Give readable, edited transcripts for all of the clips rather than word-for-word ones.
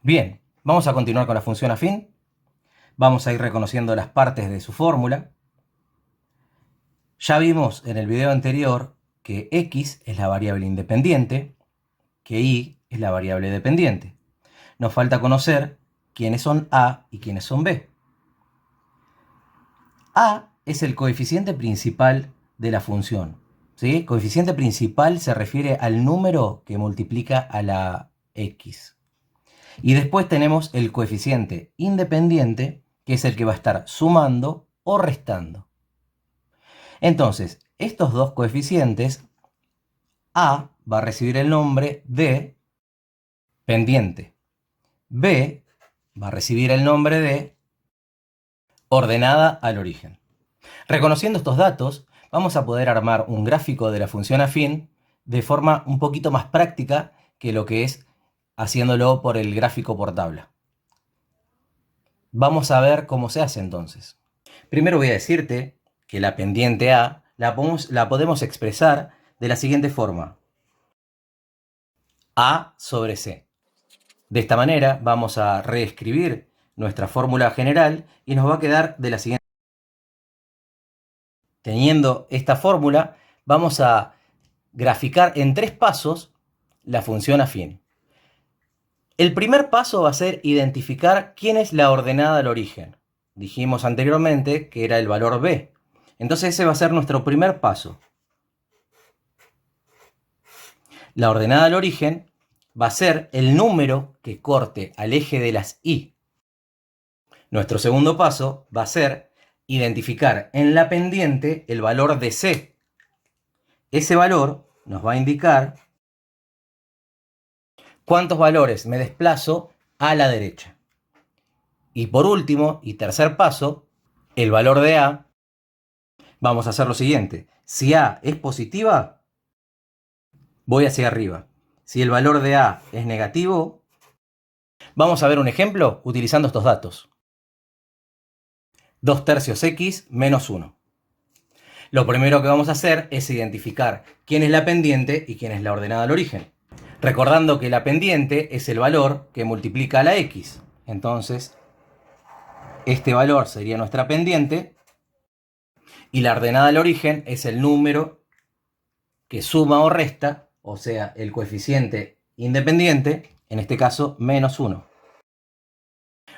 Bien, vamos a continuar con la función afín. Vamos a ir reconociendo las partes de su fórmula. Ya vimos en el video anterior que x es la variable independiente, que y es la variable dependiente. Nos falta conocer quiénes son a y quiénes son b. A es el coeficiente principal de la función, ¿sí? Coeficiente principal se refiere al número que multiplica a la x. Y después tenemos el coeficiente independiente, que es el que va a estar sumando o restando. Entonces, estos dos coeficientes, A va a recibir el nombre de pendiente, B va a recibir el nombre de ordenada al origen. Reconociendo estos datos, vamos a poder armar un gráfico de la función afín de forma un poquito más práctica que lo que es haciéndolo por el gráfico por tabla. Vamos a ver cómo se hace entonces. Primero voy a decirte que la pendiente A la podemos expresar de la siguiente forma. A sobre C. De esta manera vamos a reescribir nuestra fórmula general y nos va a quedar de la siguiente. Teniendo esta fórmula, vamos a graficar en 3 pasos la función afín. El primer paso va a ser identificar quién es la ordenada al origen. Dijimos anteriormente que era el valor b. Entonces ese va a ser nuestro primer paso. La ordenada al origen va a ser el número que corte al eje de las y. Nuestro segundo paso va a ser identificar en la pendiente el valor de c. Ese valor nos va a indicar cuántos valores me desplazo a la derecha. Y por último, y tercer paso, el valor de a, vamos a hacer lo siguiente. Si a es positiva, voy hacia arriba. Si el valor de a es negativo, vamos a ver un ejemplo utilizando estos datos. 2/3 x menos 1. Lo primero que vamos a hacer es identificar quién es la pendiente y quién es la ordenada al origen. Recordando que la pendiente es el valor que multiplica a la x. Entonces, este valor sería nuestra pendiente y la ordenada al origen es el número que suma o resta, o sea, el coeficiente independiente, en este caso menos 1.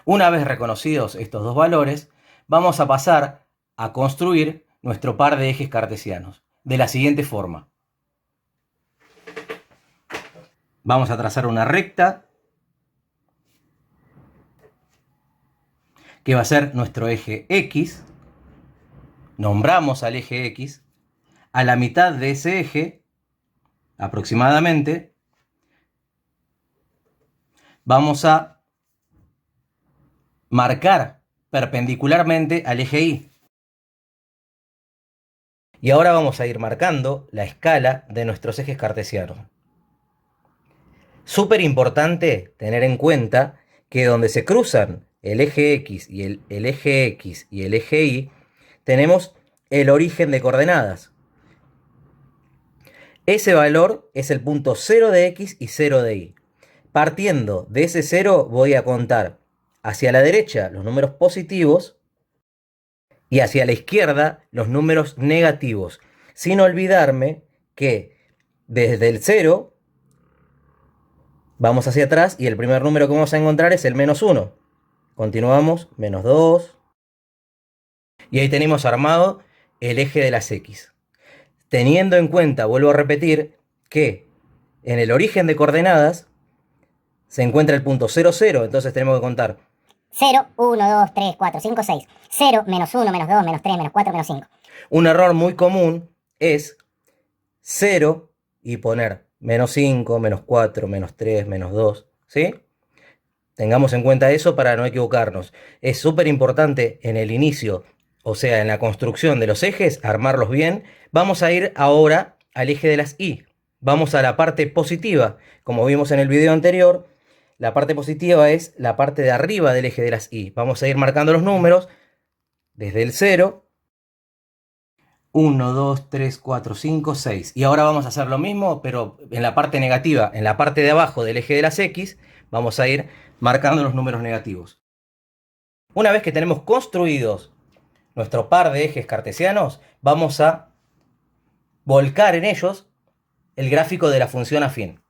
Una vez reconocidos estos dos valores, vamos a pasar a construir nuestro par de ejes cartesianos de la siguiente forma. Vamos a trazar una recta que va a ser nuestro eje X. Nombramos al eje X. A la mitad de ese eje, aproximadamente, vamos a marcar perpendicularmente al eje Y. Y ahora vamos a ir marcando la escala de nuestros ejes cartesianos. Súper importante tener en cuenta que donde se cruzan el eje X y el eje X y el eje Y, tenemos el origen de coordenadas. Ese valor es el punto 0 de X y 0 de Y. Partiendo de ese 0 voy a contar hacia la derecha los números positivos y hacia la izquierda los números negativos, sin olvidarme que desde el 0 vamos hacia atrás y el primer número que vamos a encontrar es el menos 1. Continuamos, menos 2. Y ahí tenemos armado el eje de las X. Teniendo en cuenta, vuelvo a repetir, que en el origen de coordenadas se encuentra el punto 0, 0. Entonces tenemos que contar 0, 1, 2, 3, 4, 5, 6. 0, menos 1, menos 2, menos 3, menos 4, menos 5. Un error muy común es 0 y poner menos 5, menos 4, menos 3, menos 2, ¿sí? Tengamos en cuenta eso para no equivocarnos. Es súper importante en el inicio, o sea, en la construcción de los ejes, armarlos bien. Vamos a ir ahora al eje de las Y. Vamos a la parte positiva. Como vimos en el video anterior, la parte positiva es la parte de arriba del eje de las Y. Vamos a ir marcando los números desde el 0. 1, 2, 3, 4, 5, 6. Y ahora vamos a hacer lo mismo, pero en la parte negativa, en la parte de abajo del eje de las X, vamos a ir marcando los números negativos. Una vez que tenemos construidos nuestro par de ejes cartesianos, vamos a volcar en ellos el gráfico de la función afín.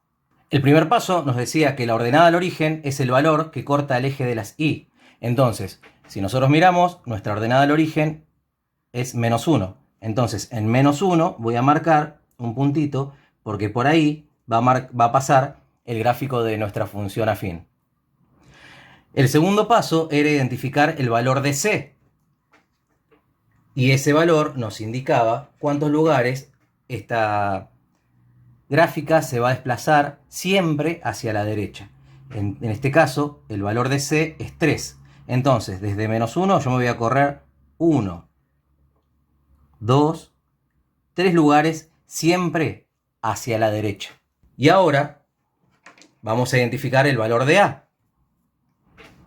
El primer paso nos decía que la ordenada al origen es el valor que corta el eje de las Y. Entonces, si nosotros miramos, nuestra ordenada al origen es -1. Entonces, en -1 voy a marcar un puntito porque por ahí va a pasar el gráfico de nuestra función afín. El segundo paso era identificar el valor de C. Y ese valor nos indicaba cuántos lugares esta gráfica se va a desplazar siempre hacia la derecha. En este caso, el valor de C es 3. Entonces, desde -1 yo me voy a correr 1, 2, 3 lugares siempre hacia la derecha. Y ahora vamos a identificar el valor de A.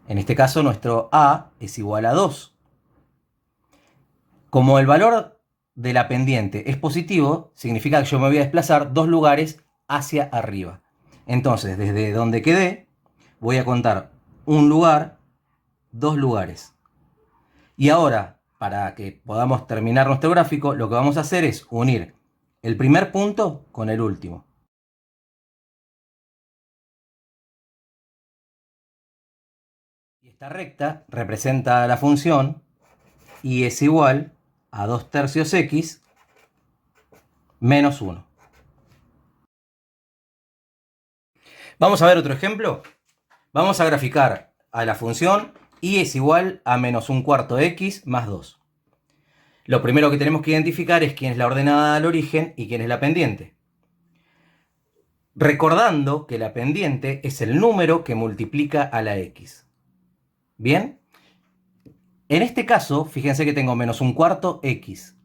En este caso, nuestro A es igual a 2. Como el valor de la pendiente es positivo, significa que yo me voy a desplazar 2 lugares hacia arriba. Entonces, desde donde quedé, voy a contar un lugar, 2 lugares. Y ahora, para que podamos terminar nuestro gráfico, lo que vamos a hacer es unir el primer punto con el último. Y esta recta representa la función y es igual a 2/3 x menos 1. Vamos a ver otro ejemplo. Vamos a graficar a la función y es igual a -1/4 x más 2. Lo primero que tenemos que identificar es quién es la ordenada al origen y quién es la pendiente. Recordando que la pendiente es el número que multiplica a la x. ¿Bien? En este caso, fíjense que tengo -1/4 x.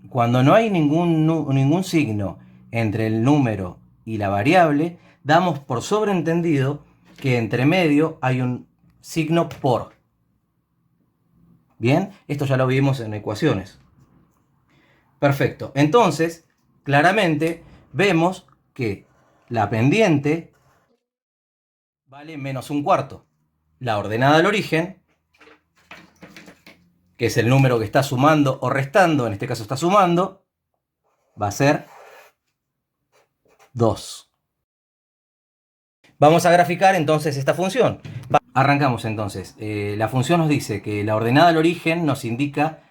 Cuando no hay ningún signo entre el número y la variable, damos por sobreentendido que entre medio hay un signo por. Bien, esto ya lo vimos en ecuaciones. Perfecto. Entonces, claramente vemos que la pendiente vale -1/4. La ordenada al origen, que es el número que está sumando o restando, en este caso está sumando, va a ser 2. Vamos a graficar entonces esta función. Arrancamos entonces. La función nos dice que la ordenada al origen nos indica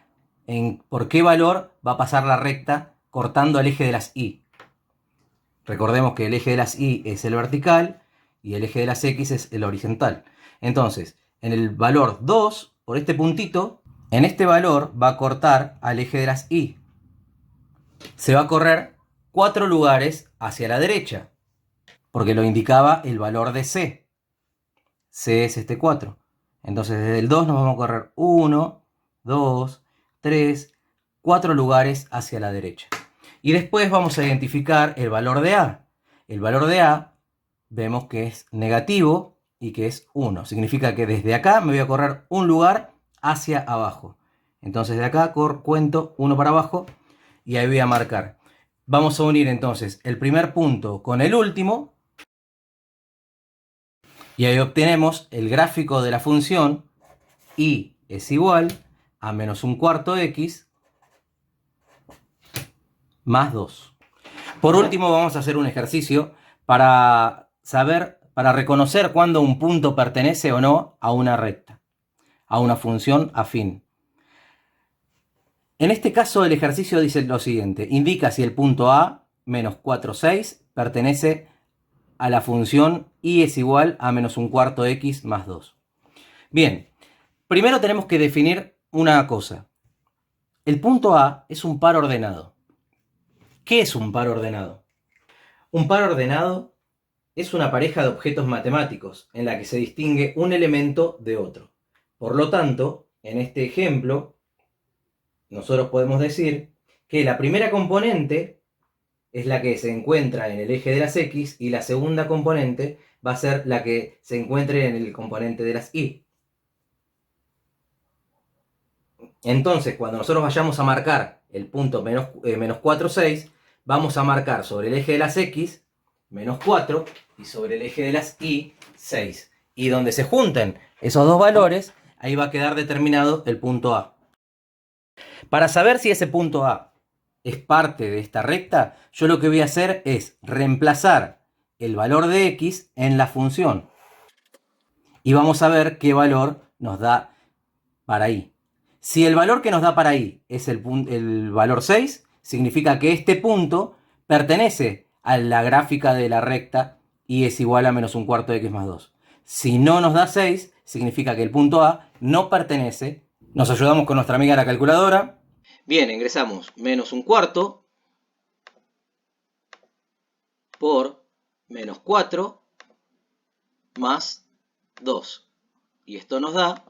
por qué valor va a pasar la recta cortando el eje de las Y. Recordemos que el eje de las Y es el vertical y el eje de las X es el horizontal. Entonces, en el valor 2, por este puntito, en este valor va a cortar al eje de las Y. Se va a correr 4 lugares hacia la derecha, porque lo indicaba el valor de C. C es este 4. Entonces, desde el 2 nos vamos a correr 1, 2, 3, 4 lugares hacia la derecha. Y después vamos a identificar el valor de A. El valor de A vemos que es negativo y que es 1. Significa que desde acá me voy a correr un lugar hacia abajo. Entonces de acá cuento 1 para abajo y ahí voy a marcar. Vamos a unir entonces el primer punto con el último. Y ahí obtenemos el gráfico de la función y es igual a -1/4 x más 2. Por último, vamos a hacer un ejercicio para reconocer cuándo un punto pertenece o no a una recta, a una función afín. En este caso, el ejercicio dice lo siguiente: indica si el punto A, -4, 6, pertenece a la función y es igual a -1/4 x más 2. Bien, primero tenemos que definir una cosa. El punto A es un par ordenado. ¿Qué es un par ordenado? Un par ordenado es una pareja de objetos matemáticos en la que se distingue un elemento de otro. Por lo tanto, en este ejemplo, nosotros podemos decir que la primera componente es la que se encuentra en el eje de las X y la segunda componente va a ser la que se encuentre en el componente de las Y. Entonces, cuando nosotros vayamos a marcar el punto menos 4, 6, vamos a marcar sobre el eje de las X, menos 4, y sobre el eje de las Y, 6. Y donde se junten esos dos valores, ahí va a quedar determinado el punto A. Para saber si ese punto A es parte de esta recta, yo lo que voy a hacer es reemplazar el valor de X en la función. Y vamos a ver qué valor nos da para Y. Si el valor que nos da para Y es el valor 6, significa que este punto pertenece a la gráfica de la recta Y es igual a menos un cuarto de X más 2. Si no nos da 6, significa que el punto A no pertenece. Nos ayudamos con nuestra amiga la calculadora. Bien, ingresamos menos un cuarto por menos 4 más 2. Y esto nos da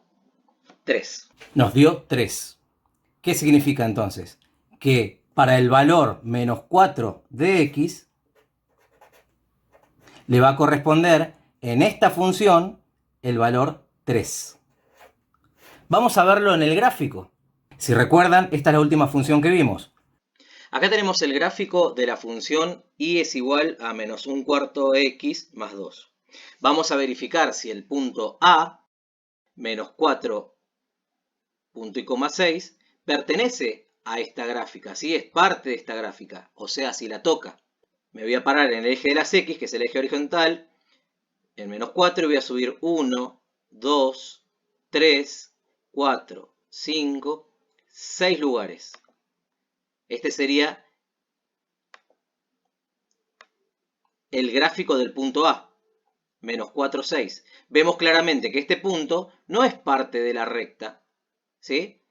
3. Nos dio 3. ¿Qué significa entonces? Que para el valor menos 4 de X le va a corresponder en esta función el valor 3. Vamos a verlo en el gráfico. Si recuerdan, esta es la última función que vimos. Acá tenemos el gráfico de la función y es igual a menos un cuarto x más 2. Vamos a verificar si el punto A, menos 4, punto y coma 6, pertenece a esta gráfica, si es parte de esta gráfica, o sea, si la toca. Me voy a parar en el eje de las x, que es el eje horizontal, en menos 4, y voy a subir 1, 2, 3, 4, 5, 6 lugares. Este sería el gráfico del punto A, menos 4, 6. Vemos claramente que este punto no es parte de la recta, ¿sí?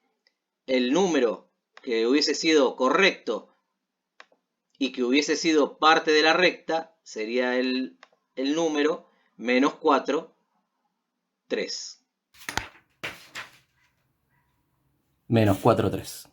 El número que hubiese sido correcto y que hubiese sido parte de la recta sería el número menos 4, 3. Menos 4, 3.